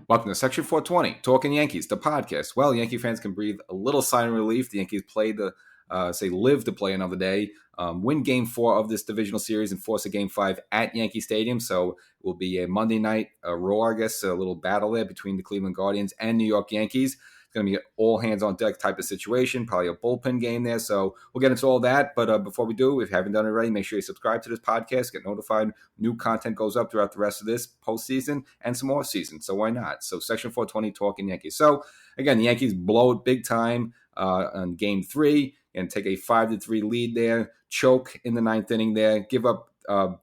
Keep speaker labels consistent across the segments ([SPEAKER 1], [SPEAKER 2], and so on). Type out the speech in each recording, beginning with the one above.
[SPEAKER 1] Welcome to Section 420, Talkin Yankees, the podcast. Well, Yankee fans can breathe a little sigh of relief. The Yankees live to play another day, win Game 4 of this divisional series and force a Game 5 at Yankee Stadium. So it will be a Monday night Raw, I guess, a little battle there between the Cleveland Guardians and New York Yankees. It's going to be an all hands on deck type of situation, probably a bullpen game there. So we'll get into all that. But before we do, if you haven't done it already, make sure you subscribe to this podcast, get notified. New content goes up throughout the rest of this postseason and some off season. So why not? So Section 420, Talkin Yankees. So again, the Yankees blow it big time on Game 3 and take a 5-3 lead there, choke in the ninth inning there, give up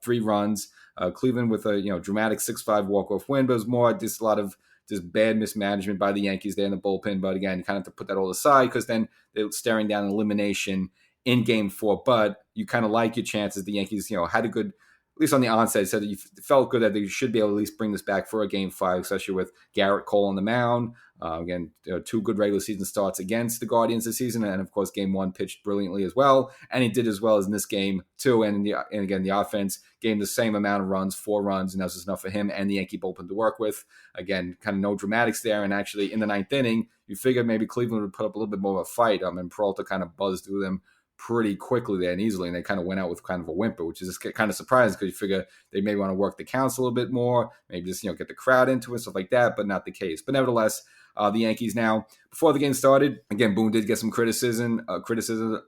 [SPEAKER 1] 3 runs. Cleveland with a dramatic 6-5 walk-off win, but it was more just a lot of just bad mismanagement by the Yankees there in the bullpen. But again, you kind of have to put that all aside because then they're staring down an elimination in Game 4. But you kind of like your chances. The Yankees, had a good, at least on the onset, said that you felt good that they should be able to at least bring this back for a Game 5, especially with Garrett Cole on the mound. Again, 2 good regular season starts against the Guardians this season. And, of course, Game 1 pitched brilliantly as well. And he did as well as in this game, too. And again, the offense gave the same amount of runs, 4 runs, and that was just enough for him and the Yankee bullpen to work with. Again, kind of no dramatics there. And actually, in the ninth inning, you figured maybe Cleveland would put up a little bit more of a fight. And Peralta kind of buzzed through them pretty quickly there and easily, and they kind of went out with kind of a whimper, which is just kind of surprising because you figure they may want to work the counts a little bit more, maybe just get the crowd into it, stuff like that, but not the case. But nevertheless, the Yankees now, before the game started, again, Boone did get some criticism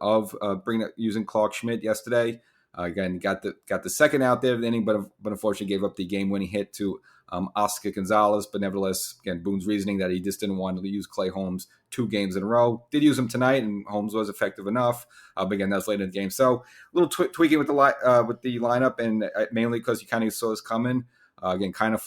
[SPEAKER 1] of using Clark Schmidt yesterday. Again, got the second out there of the inning, but unfortunately gave up the game-winning hit to Oscar Gonzalez. But nevertheless, again, Boone's reasoning that he just didn't want to use Clay Holmes 2 games in a row. Did use him tonight, and Holmes was effective enough. But again, that was late in the game. So a little tweaking with the lineup, and mainly because you kind of saw this coming. Again, kind of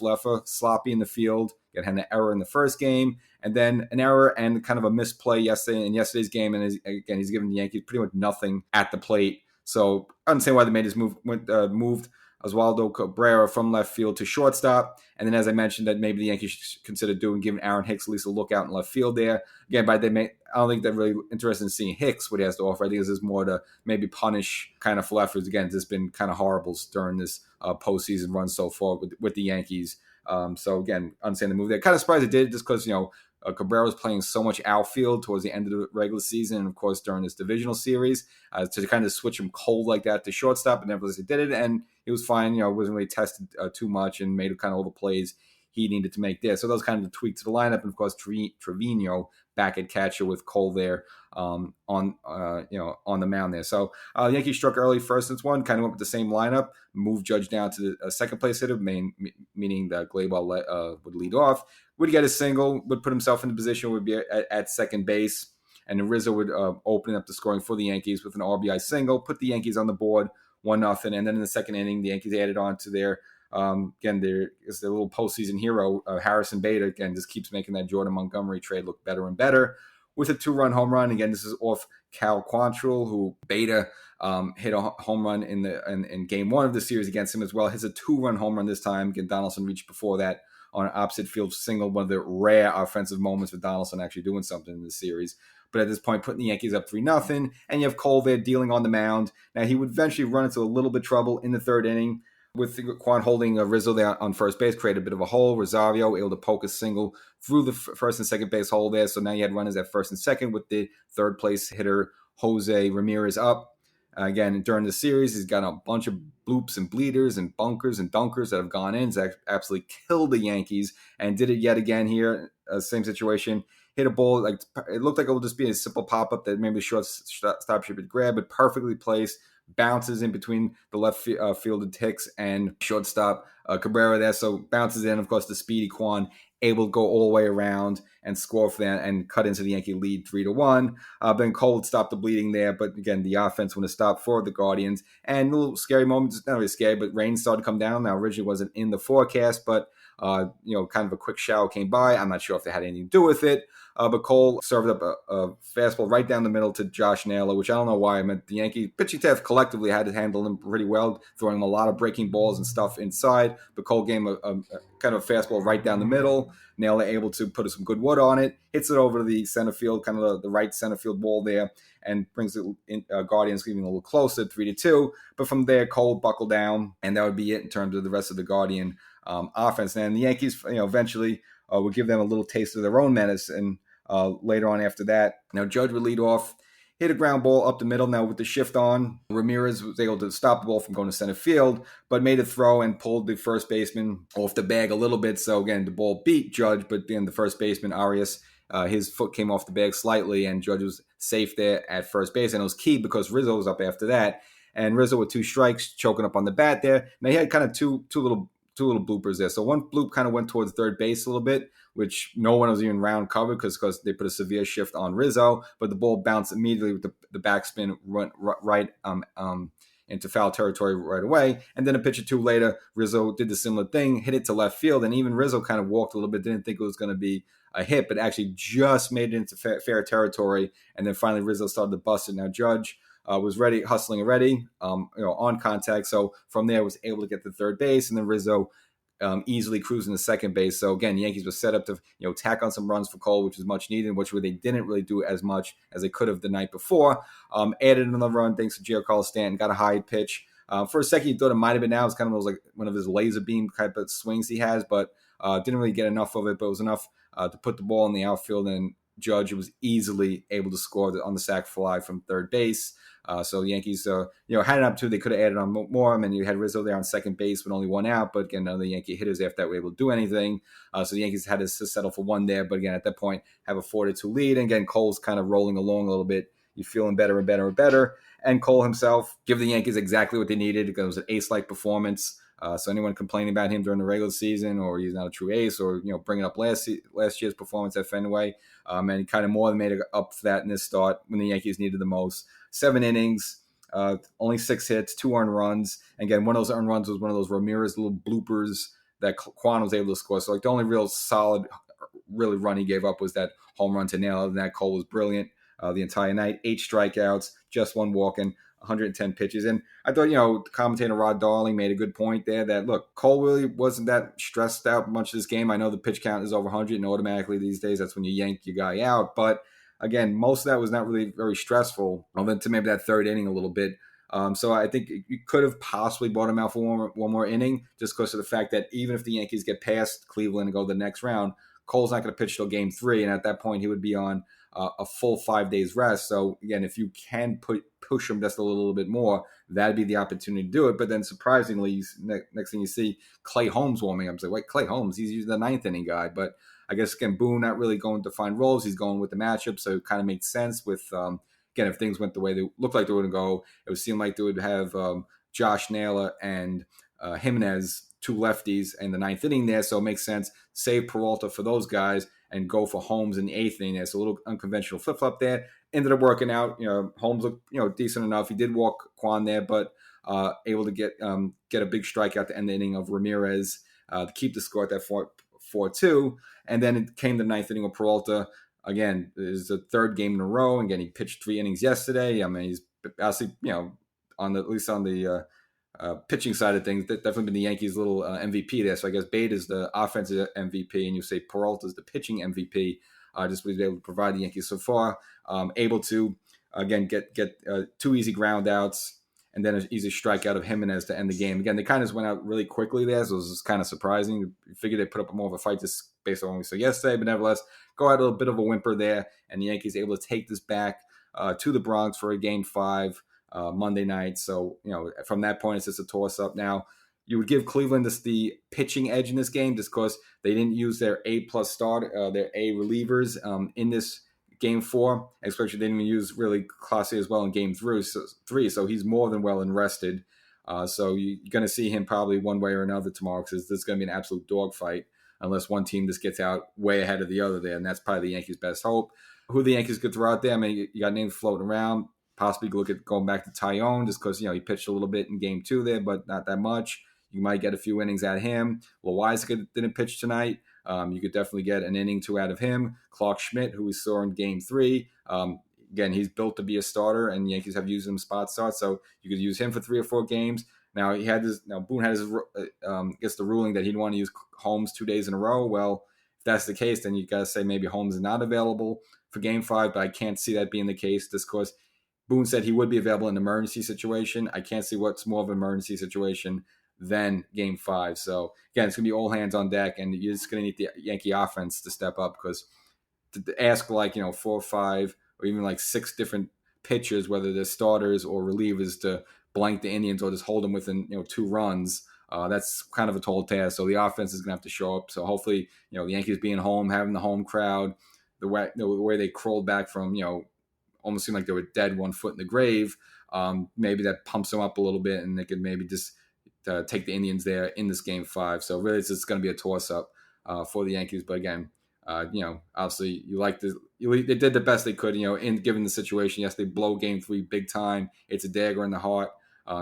[SPEAKER 1] sloppy in the field. Again, had an error in the first game, and then an error and kind of a misplay in yesterday's game. And he's given the Yankees pretty much nothing at the plate. So I understand why they made this move. Moved Oswaldo Cabrera from left field to shortstop. And then, as I mentioned, that maybe the Yankees should consider giving Aaron Hicks at least a look out in left field there. Again, I don't think they're really interested in seeing Hicks, what he has to offer. I think this is more to maybe punish kind of for left field. Again, it's been kind of horrible during this postseason run so far with the Yankees. So, again, understand the move there. Kind of surprised it did just because, Cabrera was playing so much outfield towards the end of the regular season and, of course, during this divisional series to kind of switch him cold like that to shortstop. But nevertheless, he did it, and he was fine. Wasn't really tested too much and made kind of all the plays he needed to make there. So that was kind of the tweak to the lineup. And, of course, Trevino back at catcher with Cole there on the mound there. So the Yankees struck early first and one, kind of went with the same lineup, moved Judge down to the second place hitter, meaning that Gleyber would lead off. Would get a single, would put himself in the position, would be at second base, and then Rizzo would open up the scoring for the Yankees with an RBI single, put the Yankees on the board 1-0, and then in the second inning, the Yankees added on to their their little postseason hero, Harrison Bader, again, just keeps making that Jordan Montgomery trade look better and better with a 2-run home run. Again, this is off Cal Quantrill, who Bader hit a home run in Game 1 of the series against him as well. Hits a 2-run home run this time. Again, Donaldson reached before that on an opposite field single, one of the rare offensive moments for Donaldson actually doing something in this series. But at this point, putting the Yankees up 3-0, and you have Cole there dealing on the mound. Now, he would eventually run into a little bit of trouble in the third inning with Quan holding Rizzo there on first base, created a bit of a hole. Rosario able to poke a single through the first and second base hole there. So now you had runners at first and second with the third place hitter, Jose Ramirez, up. Again, during the series, he's got a bunch of bloops and bleeders and bunkers and dunkers that have gone in. He's absolutely killed the Yankees and did it yet again here. Same situation. Hit a ball, like it looked like it would just be a simple pop-up that maybe shortstop should grab, but perfectly placed. Bounces in between the left fielded Hicks and shortstop Cabrera there. So bounces in, of course, the speedy Quan able to go all the way around and score for them and cut into the Yankee lead 3-1. Then Cole would stop the bleeding there, but again, the offense would have stopped for the Guardians. And a little scary moment, not really scary, but rain started to come down. Now, originally wasn't in the forecast, but kind of a quick shower came by. I'm not sure if they had anything to do with it. But Cole served up a fastball right down the middle to Josh Naylor, which I don't know why. I meant the Yankee pitching staff collectively had to handle him pretty well, throwing him a lot of breaking balls and stuff inside. But Cole gave him a kind of a fastball right down the middle. Naylor able to put some good wood on it, hits it over to the center field, kind of the right center field wall there, and brings the Guardians even a little closer, 3-2. But from there, Cole buckled down, and that would be it in terms of the rest of the Guardian offense. And the Yankees, eventually would give them a little taste of their own medicine later on after that. Now, Judge would lead off, hit a ground ball up the middle. Now, with the shift on, Ramirez was able to stop the ball from going to center field, but made a throw and pulled the first baseman off the bag a little bit. So, again, the ball beat Judge, but then the first baseman, Arias, his foot came off the bag slightly, and Judge was safe there at first base. And it was key because Rizzo was up after that. And Rizzo with 2 strikes, choking up on the bat there. Now, he had kind of two little bloopers there. So one bloop kind of went towards third base a little bit, which no one was even round covered because they put a severe shift on Rizzo, but the ball bounced immediately with the backspin right into foul territory right away. And then a pitch or two later, Rizzo did the similar thing, hit it to left field, and even Rizzo kind of walked a little bit, didn't think it was going to be a hit, but actually just made it into fair territory, and then finally Rizzo started to bust it. Now Judge was ready, hustling already, on contact. So from there, was able to get to third base, and then Rizzo easily cruising to second base. So again, Yankees were set up to tack on some runs for Cole, which was much needed, which they didn't really do as much as they could have the night before. Added another run thanks to Giancarlo Stanton, got a high pitch. For a second, you thought it might have been out. It's kind of like one of his laser beam type of swings he has, but didn't really get enough of it. But it was enough to put the ball in the outfield, and Judge was easily able to score on the sac fly from third base. So the Yankees, had an opportunity. They could have added on more. I mean, you had Rizzo there on second base with only one out, but again, none of the Yankee hitters after that were able to do anything. So the Yankees had to settle for one there, but again, at that point, have a 4-2 lead. And again, Cole's kind of rolling along a little bit. You're feeling better and better and better. And Cole himself give the Yankees exactly what they needed. It was an ace-like performance. So anyone complaining about him during the regular season, or he's not a true ace, or bringing up last year's performance at Fenway, and he kind of more than made it up for that in this start when the Yankees needed the most. 7 innings, only 6 hits, 2 earned runs. And again, one of those earned runs was one of those Ramirez little bloopers that Quan was able to score. So like the only real solid, really run he gave up was that home run to nail. Other than that, Cole was brilliant the entire night. 8 strikeouts, just 1 walk, and 110 pitches. And I thought, commentator Rod Darling made a good point there that, look, Cole really wasn't that stressed out much of this game. I know the pitch count is over 100, and automatically these days that's when you yank your guy out. But again, most of that was not really very stressful, other than to maybe that third inning a little bit. So I think you could have possibly bought him out for one more inning, just because of the fact that even if the Yankees get past Cleveland and go to the next round, Cole's not going to pitch till game 3, and at that point he would be on a full 5 days rest. So again, if you can push him just a little bit more, that'd be the opportunity to do it. But then surprisingly, next thing you see, Clay Holmes warming up. I'm like, wait, Clay Holmes, he's usually the 9th inning guy. But I guess, again, Boone not really going to find roles. He's going with the matchup, so it kind of makes sense with, again, if things went the way they looked like they were going to go, it would seem like they would have Josh Naylor and Jimenez, 2 lefties, in the 9th inning there, so it makes sense. Save Peralta for those guys and go for Holmes in the 8th inning there. So a little unconventional flip-flop there. Ended up working out. Holmes looked decent enough. He did walk Quan there, but able to get a big strikeout at the end of the inning of Ramirez to keep the score at that 4-2. And then it came the 9th inning of Peralta. Again, it is the 3rd game in a row. Again, he pitched 3 innings yesterday. I mean, he's obviously, at least on the pitching side of things, definitely been the Yankees' little MVP there. So I guess Bate is the offensive MVP, and you say Peralta is the pitching MVP. Just was able to provide the Yankees so far. Able to, again, get 2 easy ground outs, and then an easy strikeout of Jimenez to end the game. Again, they kind of just went out really quickly there, so it was just kind of surprising. You figured they put up more of a fight just based on what we saw yesterday, but nevertheless, go out a little bit of a whimper there, and the Yankees able to take this back to the Bronx for a Game 5 Monday night. So, from that point, it's just a toss-up. Now, you would give Cleveland the pitching edge in this game just because they didn't use their A-plus start, their A relievers in this Game 4, especially they didn't even use really Classy as well in Game 3, so he's more than well and rested. So you're going to see him probably one way or another tomorrow, because this is going to be an absolute dogfight unless one team just gets out way ahead of the other there, and that's probably the Yankees' best hope. Who the Yankees could throw out there, I mean, you got names floating around. Possibly look at going back to Tyone just because, he pitched a little bit in Game 2 there, but not that much. You might get a few innings out of him. Loizaga didn't pitch tonight. You could definitely get an inning 2 out of him. Clark Schmidt, who we saw in Game 3. Again, he's built to be a starter, and the Yankees have used him spot start, so you could use him for 3 or 4 games. Now Boone had his the ruling that he'd want to use Holmes 2 days in a row. Well, if that's the case, then you got to say maybe Holmes is not available for Game 5, but I can't see that being the case just because Boone said he would be available in an emergency situation. I can't see what's more of an emergency situation then Game 5. So again, it's going to be all hands on deck, and you're just going to need the Yankee offense to step up, because to ask 4 or 5 or even 6 different pitchers, whether they're starters or relievers, to blank the Indians or just hold them within 2 runs. That's kind of a tall task. So the offense is going to have to show up. So hopefully, the Yankees being home, having the home crowd, the way they crawled back from, almost seemed like they were dead, 1 foot in the grave. Maybe that pumps them up a little bit, and they could maybe just take the Indians there in this Game 5. So really, it's just going to be a toss-up for the Yankees. But again, obviously they did the best they could, in given the situation. Yes, they blow Game 3 big time. It's a dagger in the heart.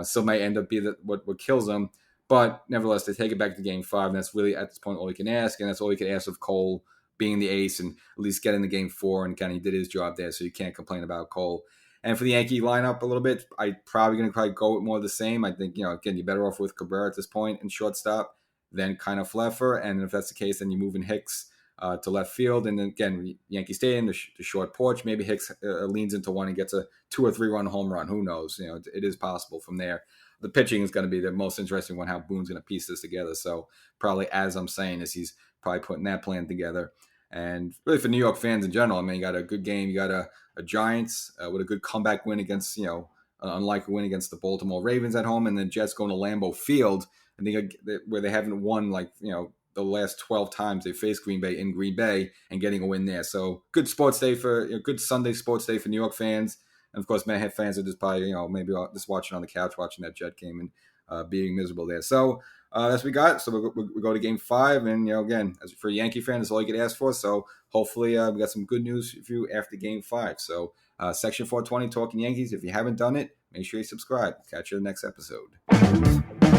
[SPEAKER 1] Still might end up being what kills them. But nevertheless, they take it back to Game 5, and that's really, at this point, all you can ask. And that's all you can ask of Cole being the ace and at least getting the Game 4, and kind of did his job there, so you can't complain about Cole. And for the Yankee lineup a little bit, I'm probably going to go with more of the same. I think, again, you're better off with Cabrera at this point in shortstop than kind of Fleffer. And if that's the case, then you move in Hicks to left field. And then again, Yankee Stadium, the short porch, maybe Hicks leans into one and gets a 2 or 3 run home run. Who knows? It is possible from there. The pitching is going to be the most interesting one, how Boone's going to piece this together. So probably, as I'm saying, is he's probably putting that plan together. And really for New York fans in general, I mean, you got a good game. You got a Giants with a good comeback win against, an unlikely win against the Baltimore Ravens at home, and then Jets going to Lambeau Field, I think, where they haven't won the last 12 times they faced Green Bay in Green Bay, and getting a win there. So good sports day good Sunday sports day for New York fans. And of course, many fans are just probably, maybe just watching on the couch, watching that Jet game and being miserable there. So that's what we got. So we go to Game 5, and again, as for a Yankee fan, that's all you could ask for. So hopefully we got some good news for you after Game 5. So Section 420, Talkin Yankees. If you haven't done it, make sure you subscribe. Catch you in the next episode.